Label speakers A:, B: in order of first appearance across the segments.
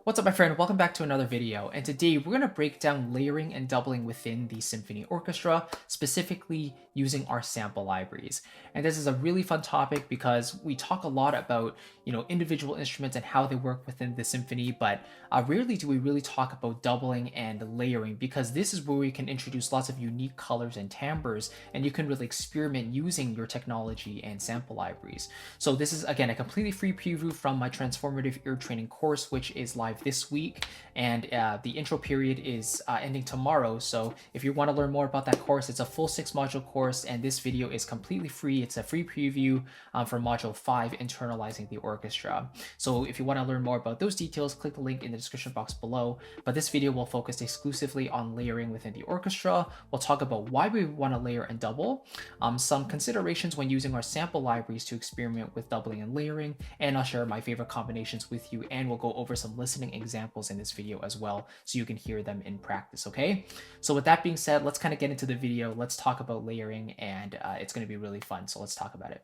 A: What's up, my friend? Welcome back to another video. And today we're going to break down layering and doubling within the symphony orchestra, specifically using our sample libraries. And this is a really fun topic because we talk a lot about, individual instruments and how they work within the symphony, but rarely do we really talk about doubling and layering because this is where we can introduce lots of unique colors and timbres, and you can really experiment using your technology and sample libraries. So this is, again, a completely free preview from my transformative ear training course, which is live this week, and the intro period is ending tomorrow. So if you want to learn more about that course, it's a full 6-module course, and this video is completely free. It's a free preview for module 5, internalizing the orchestra. So if you want to learn more about those details, click the link in the description box below. But this video will focus exclusively on layering within the orchestra. We'll talk about why we want to layer and double, some considerations when using our sample libraries to experiment with doubling and layering, and I'll share my favorite combinations with you, and we'll go over some listening examples in this video as well so you can hear them in practice. Okay, so with that being said, let's kind of get into the video. Let's talk about layering, and it's going to be really fun, so let's talk about it.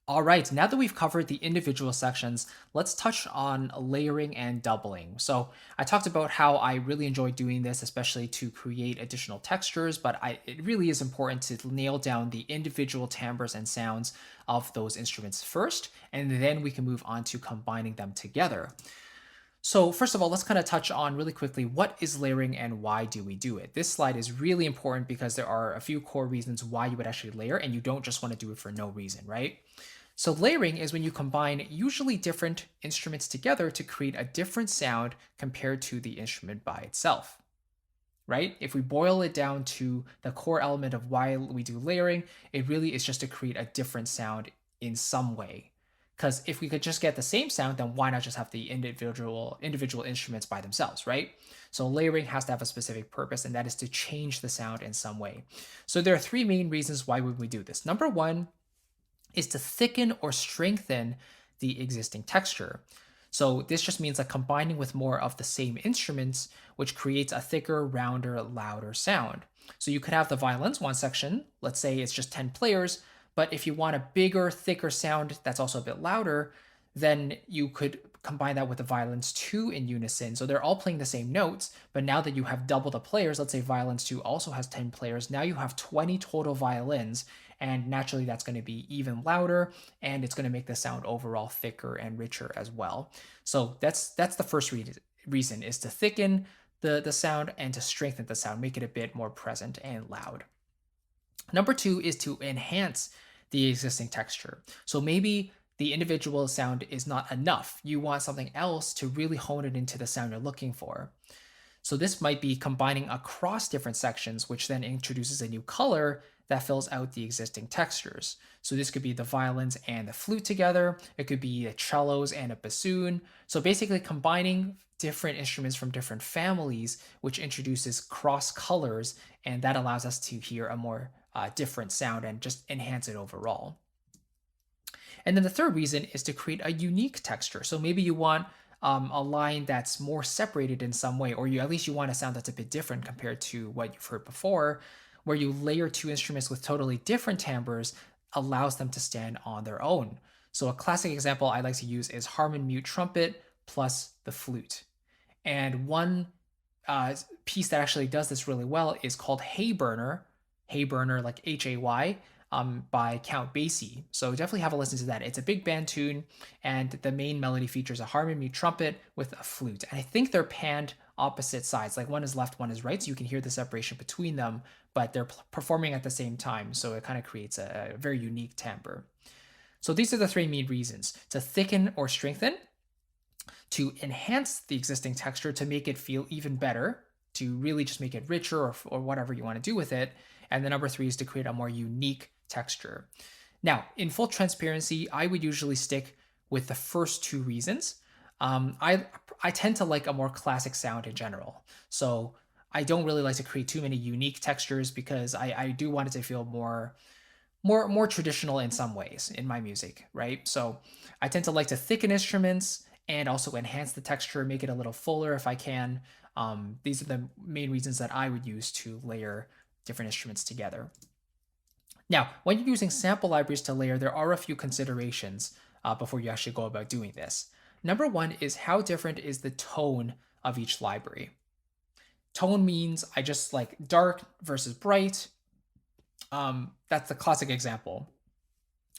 A: All right, now that we've covered the individual sections, let's touch on layering and doubling. So I talked about how I really enjoy doing this, especially to create additional textures, but it really is important to nail down the individual timbres and sounds of those instruments first, and then we can move on to combining them together. So first of all, let's kind of touch on really quickly, what is layering and why do we do it? This slide is really important because there are a few core reasons why you would actually layer, and you don't just want to do it for no reason, right? So layering is when you combine usually different instruments together to create a different sound compared to the instrument by itself, right? If we boil it down to the core element of why we do layering, it really is just to create a different sound in some way. Because if we could just get the same sound, then why not just have the individual instruments by themselves, right? So layering has to have a specific purpose, and that is to change the sound in some way. So there are three main reasons why would we do this. Number one is to thicken or strengthen the existing texture. So this just means like combining with more of the same instruments, which creates a thicker, rounder, louder sound. So you could have the violins one section, let's say it's just 10 players, but if you want a bigger, thicker sound that's also a bit louder, then you could combine that with the violins 2 in unison. So they're all playing the same notes, but now that you have double the players, let's say violins 2 also has 10 players, now you have 20 total violins, and naturally that's going to be even louder, and it's going to make the sound overall thicker and richer as well. So that's the first reason, is to thicken the sound and to strengthen the sound, make it a bit more present and loud. Number two is to enhance the existing texture. So maybe the individual sound is not enough. You want something else to really hone it into the sound you're looking for. So this might be combining across different sections, which then introduces a new color that fills out the existing textures. So this could be the violins and the flute together. It could be the cellos and a bassoon. So basically combining different instruments from different families, which introduces cross colors, and that allows us to hear a more different sound and just enhance it overall. And then the third reason is to create a unique texture. So maybe you want a line that's more separated in some way, or at least you want a sound that's a bit different compared to what you've heard before, where you layer two instruments with totally different timbres allows them to stand on their own. So a classic example I like to use is harmon mute trumpet plus the flute. And one piece that actually does this really well is called Hay Burner like Hay, by Count Basie. So definitely have a listen to that. It's a big band tune, and the main melody features a harmon mute trumpet with a flute. And I think they're panned opposite sides, like one is left, one is right, so you can hear the separation between them, but they're performing at the same time, so it kind of creates a very unique timbre. So these are the three main reasons: to thicken or strengthen, to enhance the existing texture to make it feel even better, to really just make it richer, or whatever you want to do with it. And the number three is to create a more unique texture. Now, in full transparency, I would usually stick with the first two reasons. I tend to like a more classic sound in general. So I don't really like to create too many unique textures because I do want it to feel more traditional in some ways in my music, right? So I tend to like to thicken instruments and also enhance the texture, make it a little fuller if I can. These are the main reasons that I would use to layer different instruments together. Now, when you're using sample libraries to layer, there are a few considerations before you actually go about doing this. Number one is how different is the tone of each library. Tone means I just like dark versus bright. That's the classic example.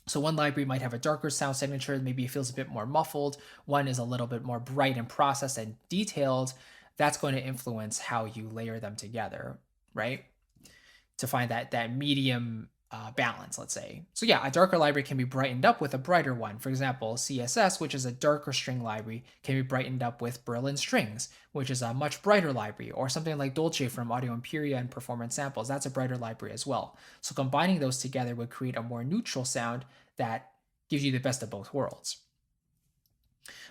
A: So one library might have a darker sound signature, maybe it feels a bit more muffled. One is a little bit more bright and processed and detailed. That's going to influence how you layer them together, right? To find that medium balance, let's say. So yeah, a darker library can be brightened up with a brighter one. For example, CSS, which is a darker string library, can be brightened up with Berlin Strings, which is a much brighter library, or something like Dolce from Audio Imperia and Performance Samples. That's a brighter library as well. So combining those together would create a more neutral sound that gives you the best of both worlds.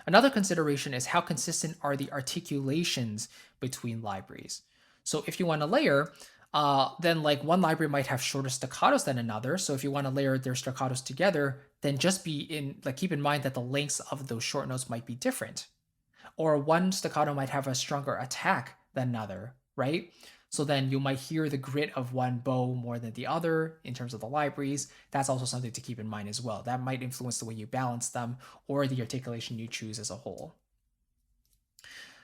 A: Another consideration is how consistent are the articulations between libraries. So if you want to layer, then like one library might have shorter staccatos than another. So if you want to layer their staccatos together, then just keep in mind that the lengths of those short notes might be different. Or one staccato might have a stronger attack than another, right? So then you might hear the grit of one bow more than the other in terms of the libraries. That's also something to keep in mind as well. That might influence the way you balance them or the articulation you choose as a whole.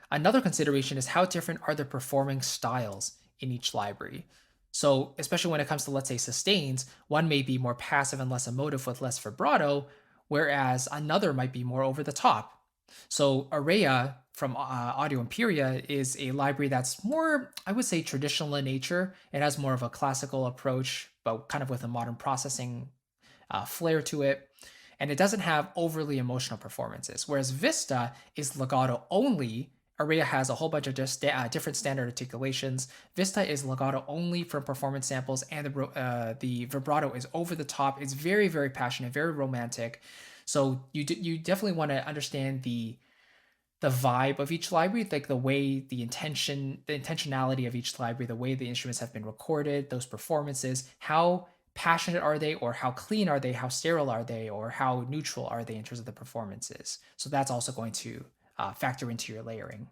A: Another consideration is how different are the performing styles in each library. So especially when it comes to, let's say, sustains, one may be more passive and less emotive with less vibrato, whereas another might be more over the top. So Araya from Audio Imperia is a library that's more, I would say, traditional in nature. It has more of a classical approach, but kind of with a modern processing flair to it. And it doesn't have overly emotional performances. Whereas Vista is legato only. Araya has a whole bunch of different standard articulations. Vista is legato only from performance samples, and the vibrato is over the top. It's very, very passionate, very romantic. So you definitely want to understand the vibe of each library, like the way the intentionality of each library, the way the instruments have been recorded, those performances, how passionate are they, or how clean are they, how sterile are they, or how neutral are they in terms of the performances. So that's also going to factor into your layering.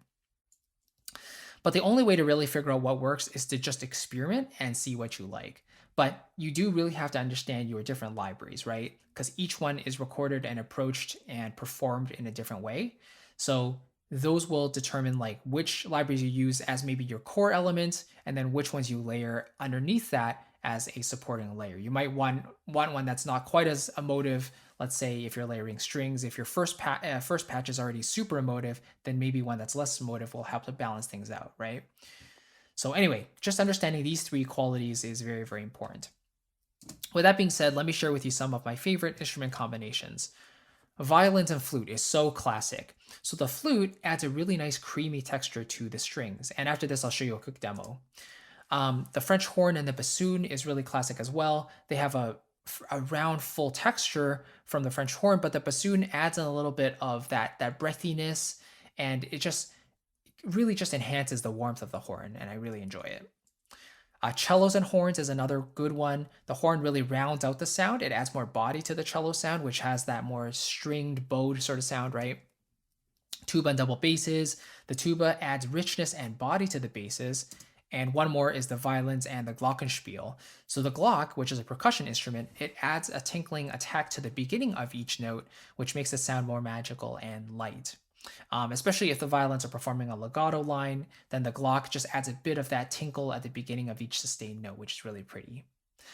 A: But the only way to really figure out what works is to just experiment and see what you like. But you do really have to understand your different libraries, right? Because each one is recorded and approached and performed in a different way. So those will determine like which libraries you use as maybe your core element, and then which ones you layer underneath that as a supporting layer. You might want one that's not quite as emotive. Let's say if you're layering strings, if your first patch is already super emotive, then maybe one that's less emotive will help to balance things out, right? So anyway, just understanding these three qualities is very, very important. With that being said, let me share with you some of my favorite instrument combinations. Violins and flute is so classic. So the flute adds a really nice creamy texture to the strings. And after this, I'll show you a quick demo. The French horn and the bassoon is really classic as well. They have a round, full texture from the French horn, but the bassoon adds in a little bit of that breathiness, and it just really just enhances the warmth of the horn, and I really enjoy it. Cellos and horns is another good one. The horn really rounds out the sound. It adds more body to the cello sound, which has that more stringed, bowed sort of sound, right? Tuba and double basses. The tuba adds richness and body to the basses. And one more is the violins and the glockenspiel. So the glock, which is a percussion instrument, it adds a tinkling attack to the beginning of each note, which makes it sound more magical and light. Especially if the violins are performing a legato line, then the glock just adds a bit of that tinkle at the beginning of each sustained note, which is really pretty.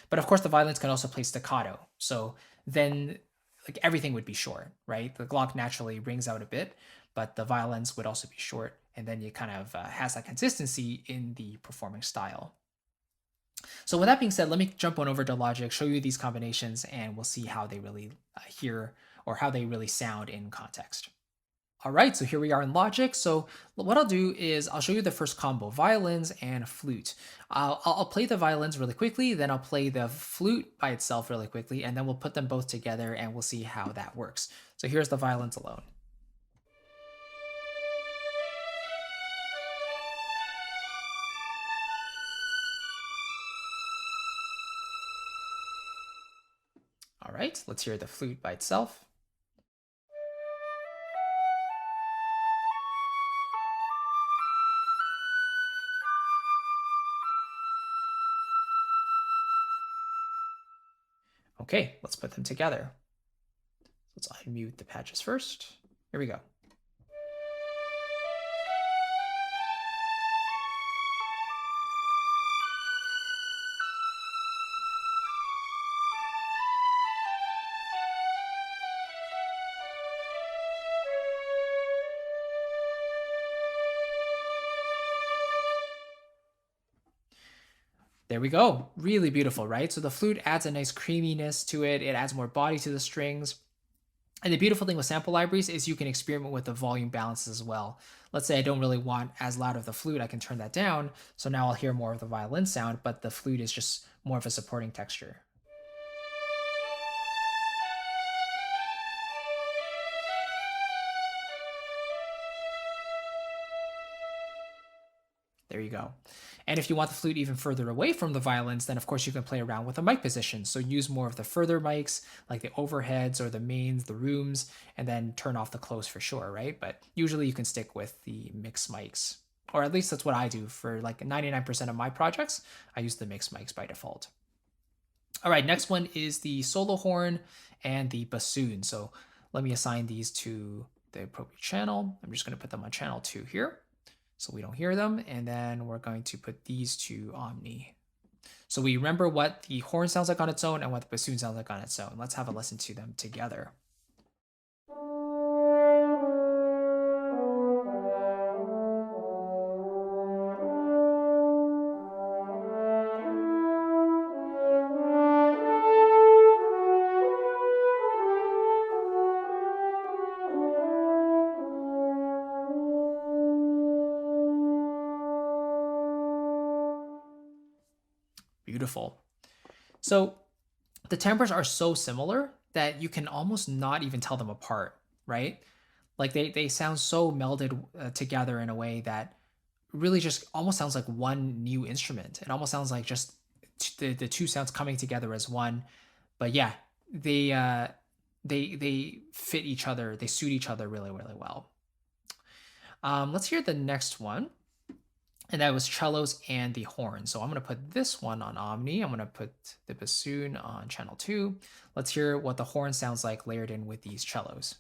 A: But of course, the violins can also play staccato. So then like everything would be short, right? The glock naturally rings out a bit, but the violins would also be short. And then you kind of has that consistency in the performing style. So with that being said, let me jump on over to Logic, show you these combinations, and we'll see how they really hear or how they really sound in context. All right, so here we are in Logic. So what I'll do is I'll show you the first combo, violins and flute. I'll play the violins really quickly, then I'll play the flute by itself really quickly, and then we'll put them both together and we'll see how that works. So here's the violins alone. All right, let's hear the flute by itself. Okay, let's put them together. Let's unmute the patches first. Here we go. There we go. Really beautiful, right? So the flute adds a nice creaminess to it. It adds more body to the strings. And the beautiful thing with sample libraries is you can experiment with the volume balances as well. Let's say I don't really want as loud of the flute, I can turn that down. So now I'll hear more of the violin sound, but the flute is just more of a supporting texture. There you go. And if you want the flute even further away from the violins, then of course you can play around with the mic position. So use more of the further mics, like the overheads or the mains, the rooms, and then turn off the close for sure, right? But usually you can stick with the mixed mics, or at least that's what I do for like 99% of my projects. I use the mixed mics by default. All right, next one is the solo horn and the bassoon. So let me assign these to the appropriate channel. I'm just going to put them on channel 2 here, so we don't hear them. And then we're going to put these to Omni. So we remember what the horn sounds like on its own and what the bassoon sounds like on its own. Let's have a listen to them together. Beautiful. So the timbres are so similar that you can almost not even tell them apart, right? Like they sound so melded together in a way that really just almost sounds like one new instrument. It almost sounds like just the two sounds coming together as one. But yeah, they fit each other. They suit each other really really well. Let's hear the next one. And that was cellos and the horn. So I'm going to put this one on Omni. I'm going to put the bassoon on channel 2. Let's hear what the horn sounds like layered in with these cellos.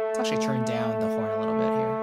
A: Let's actually turn down the horn a little bit here.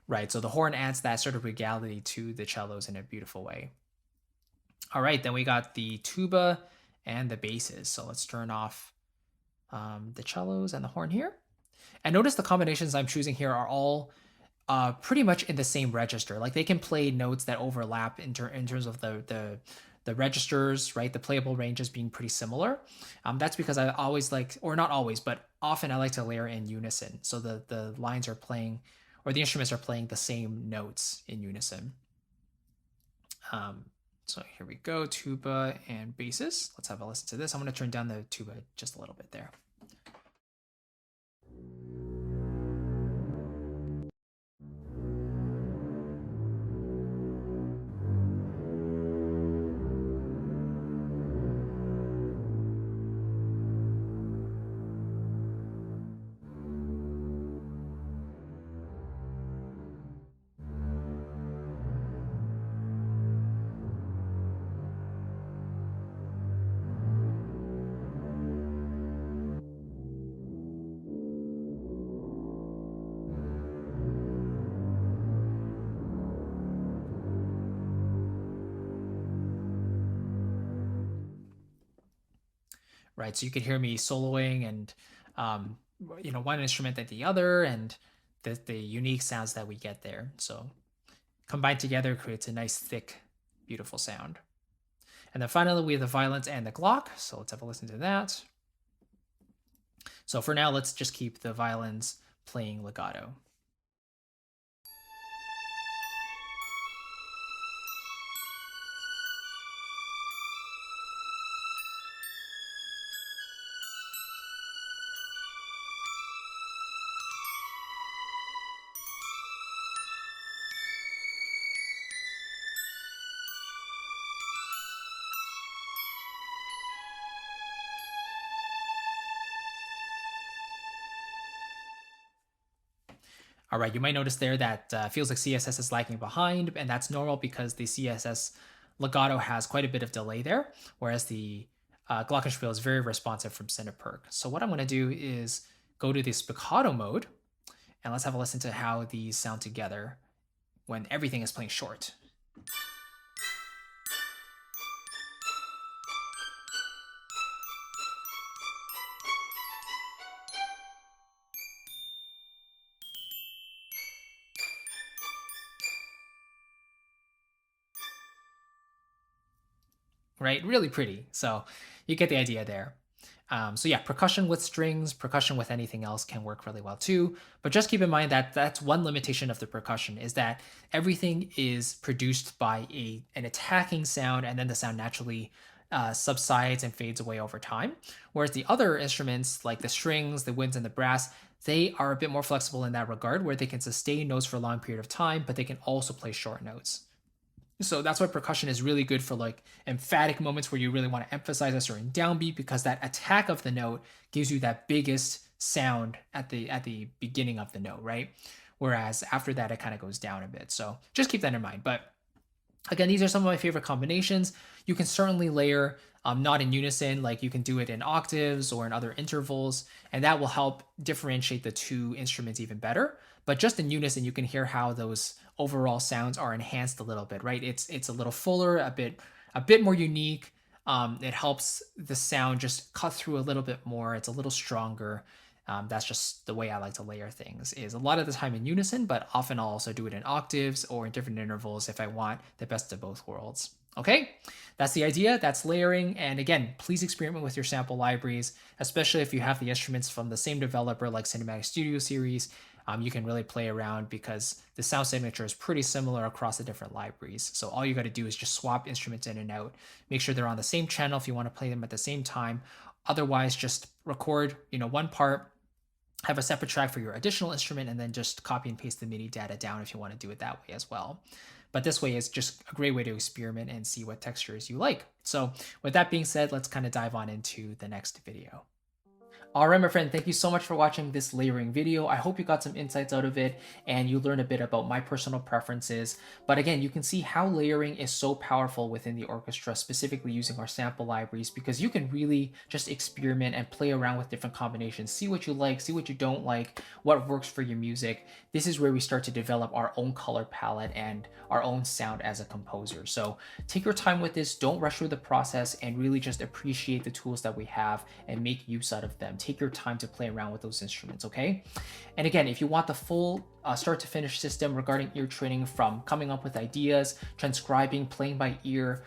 A: Right, so the horn adds that sort of regality to the cellos in a beautiful way. All right, then we got the tuba and the basses. So let's turn off the cellos and the horn here. And notice the combinations I'm choosing here are all pretty much in the same register. Like they can play notes that overlap in terms of the registers, right? The playable ranges being pretty similar. That's because I always like, or not always, but often I like to layer in unison. So the lines are playing, or the instruments are playing the same notes in unison. So here we go, tuba and basses. Let's have a listen to this. I'm going to turn down the tuba just a little bit there. Right, so you could hear me soloing and one instrument than the other, and the unique sounds that we get there. So combined together creates a nice, thick, beautiful sound. And then finally, we have the violins and the Glock. So let's have a listen to that. So for now, let's just keep the violins playing legato. All right, you might notice there that feels like CSS is lagging behind, and that's normal because the CSS legato has quite a bit of delay there, whereas the glockenspiel is very responsive from Cineperk. So what I'm going to do is go to the spiccato mode, and let's have a listen to how these sound together when everything is playing short. Right? Really pretty. So you get the idea there. So yeah, percussion with strings, percussion with anything else can work really well too. But just keep in mind that that's one limitation of the percussion is that everything is produced by an attacking sound, and then the sound naturally subsides and fades away over time. Whereas the other instruments like the strings, the winds, and the brass, they are a bit more flexible in that regard, where they can sustain notes for a long period of time, but they can also play short notes. So that's why percussion is really good for like emphatic moments where you really want to emphasize a certain downbeat, because that attack of the note gives you that biggest sound at the beginning of the note, right? Whereas after that, it kind of goes down a bit. So just keep that in mind. But again, these are some of my favorite combinations. You can certainly layer not in unison, like you can do it in octaves or in other intervals, and that will help differentiate the two instruments even better. But just in unison, you can hear how those overall sounds are enhanced a little bit, right? It's a little fuller, a bit more unique. It helps the sound just cut through a little bit more. It's a little stronger. That's just the way I like to layer things, is a lot of the time in unison, but often I'll also do it in octaves or in different intervals if I want the best of both worlds. Okay, that's the idea. That's layering. And again, please experiment with your sample libraries, especially if you have the instruments from the same developer like Cinematic Studio Series. You can really play around because the sound signature is pretty similar across the different libraries. So all you got to do is just swap instruments in and out. Make sure they're on the same channel if you want to play them at the same time. Otherwise, just record, one part, have a separate track for your additional instrument, and then just copy and paste the MIDI data down if you want to do it that way as well. But this way is just a great way to experiment and see what textures you like. So with that being said, let's kind of dive on into the next video. All right, my friend, thank you so much for watching this layering video. I hope you got some insights out of it and you learned a bit about my personal preferences. But again, you can see how layering is so powerful within the orchestra, specifically using our sample libraries, because you can really just experiment and play around with different combinations, see what you like, see what you don't like, what works for your music. This is where we start to develop our own color palette and our own sound as a composer. So take your time with this, don't rush through the process, and really just appreciate the tools that we have and make use out of them. Take your time to play around with those instruments, okay? And again, if you want the full start to finish system regarding ear training, from coming up with ideas, transcribing, playing by ear,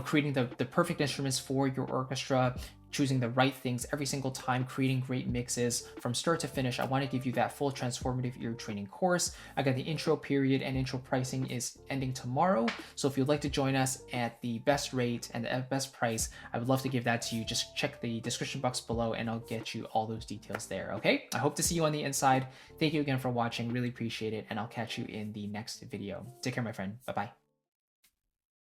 A: creating the perfect instruments for your orchestra, choosing the right things every single time, creating great mixes from start to finish, I want to give you that full transformative ear training course. Again, the intro period and intro pricing is ending tomorrow. So if you'd like to join us at the best rate and the best price, I would love to give that to you. Just check the description box below and I'll get you all those details there, okay? I hope to see you on the inside. Thank you again for watching. Really appreciate it. And I'll catch you in the next video. Take care, my friend. Bye-bye.